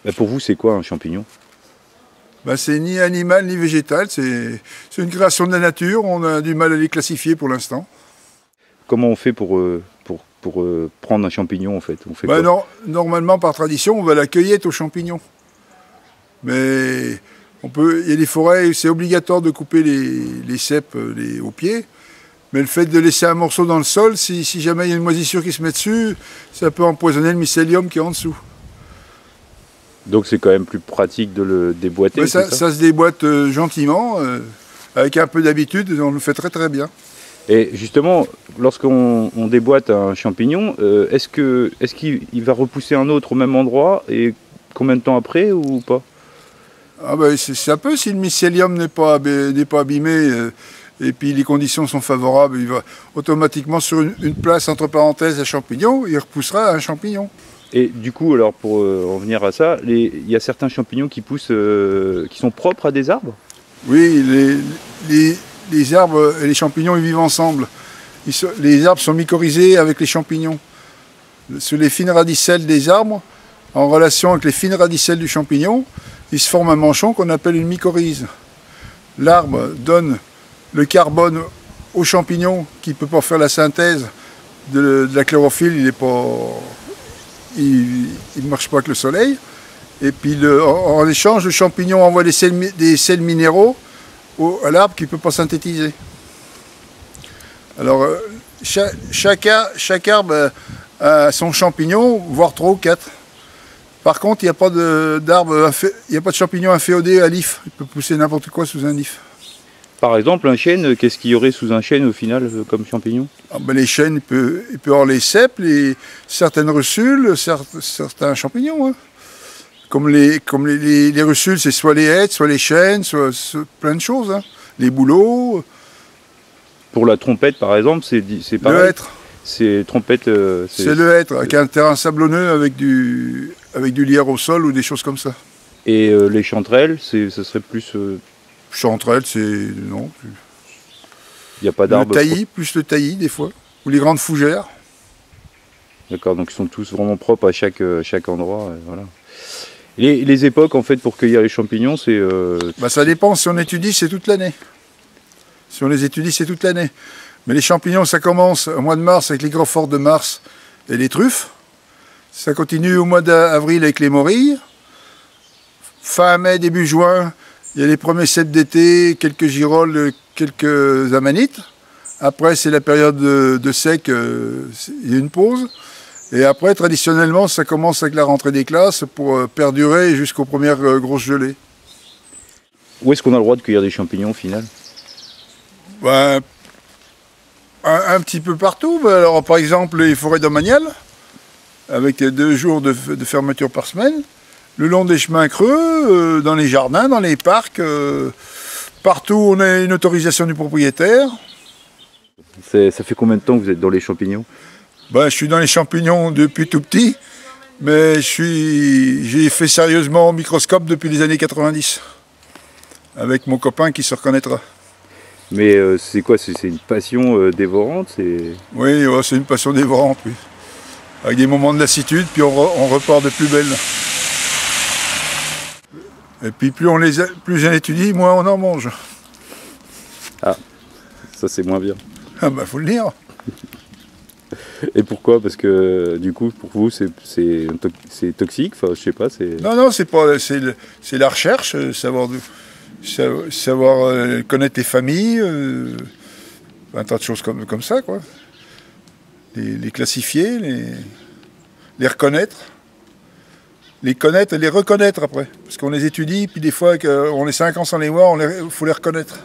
Bah, pour vous, c'est quoi un champignon? Ben, c'est ni animal ni végétal, c'est une création de la nature, on a du mal à les classifier pour l'instant. Comment on fait pour prendre un champignon en fait? On fait Ben quoi? non, normalement, par tradition, on va la cueillette aux champignons. Mais il y a des forêts où c'est obligatoire de couper les cèpes au pied. Mais le fait de laisser un morceau dans le sol, si jamais il y a une moisissure qui se met dessus, ça peut empoisonner le mycélium qui est en dessous. Donc c'est quand même plus pratique de le déboîter, Mais c'est ça? ça se déboîte gentiment, avec un peu d'habitude, on le fait très très bien. Et justement, lorsqu'on déboîte un champignon, est-ce qu'il va repousser un autre au même endroit et combien de temps après ou pas? Ah ben, c'est un peu si le mycélium n'est pas abîmé et puis les conditions sont favorables, il va automatiquement sur une place entre parenthèses à champignon, il repoussera un champignon. Et du coup, alors pour en venir à ça, il y a certains champignons qui poussent, qui sont propres à des arbres? Oui, les arbres et les champignons ils vivent ensemble. Les arbres sont mycorhizés avec les champignons. Sur les fines radicelles des arbres, en relation avec les fines radicelles du champignon, il se forme un manchon qu'on appelle une mycorhize. L'arbre donne le carbone au champignon qui ne peut pas faire la synthèse de la chlorophylle, il ne marche pas avec le soleil. Et puis en échange, le champignon envoie des sels minéraux à l'arbre qui ne peut pas synthétiser. Alors chaque arbre a son champignon, voire 3 ou 4. Par contre, il n'y a pas il n'y a pas de champignon inféodé à l'if. Il peut pousser n'importe quoi sous un if. Par exemple, un chêne, qu'est-ce qu'il y aurait sous un chêne au final comme champignon? Ah ben les chênes, il peut avoir les cèpes, certaines russules, certains champignons. Hein. Comme les russules, c'est soit les hêtres, soit les chênes, soit plein de choses. Hein. Les bouleaux. Pour la trompette, par exemple, c'est pareil. Le hêtre. C'est trompette. C'est le hêtre, avec un terrain sablonneux, avec du lierre au sol ou des choses comme ça. Et les chanterelles, ce serait plus. Chanterelle, c'est. Non. Il n'y a pas d'arbre. Le taillis, plus le taillis, des fois. Ou les grandes fougères. D'accord, donc ils sont tous vraiment propres à chaque endroit. Voilà. Les époques, en fait, pour cueillir les champignons, c'est. Bah, ça dépend. Si on étudie, c'est toute l'année. Si on les étudie, c'est toute l'année. Mais les champignons, ça commence au mois de mars avec les gros de mars et les truffes. Ça continue au mois d'avril avec les morilles. Fin mai, début juin, il y a les premiers cèpes d'été, quelques girolles, quelques amanites. Après, c'est la période de sec, il y a une pause. Et après, traditionnellement, ça commence avec la rentrée des classes pour perdurer jusqu'aux premières grosses gelées. Où est-ce qu'on a le droit de cueillir des champignons au final? Ben, un petit peu partout. Alors, par exemple, les forêts domaniales, avec 2 jours de fermeture par semaine, le long des chemins creux, dans les jardins, dans les parcs, partout où on a une autorisation du propriétaire. Ça fait combien de temps que vous êtes dans les champignons? Ben, je suis dans les champignons depuis tout petit, mais j'ai fait sérieusement au microscope depuis les années 90, avec mon copain qui se reconnaîtra. Mais c'est quoi? C'est une passion dévorante? Oui, ouais, c'est une passion dévorante, oui. Avec des moments de lassitude, puis on repart de plus belle. Et puis plus j'en étudie, moins on en mange. Ah, ça c'est moins bien. Ah ben, faut le dire. Et pourquoi? Parce que du coup, pour vous, c'est toxique? Enfin, je sais pas. Non, c'est la recherche, savoir connaître les familles, un tas de choses comme ça, quoi. Les classifier, les reconnaître. Les connaître et les reconnaître après. Parce qu'on les étudie, puis des fois, on les 5 ans sans les voir, il faut les reconnaître.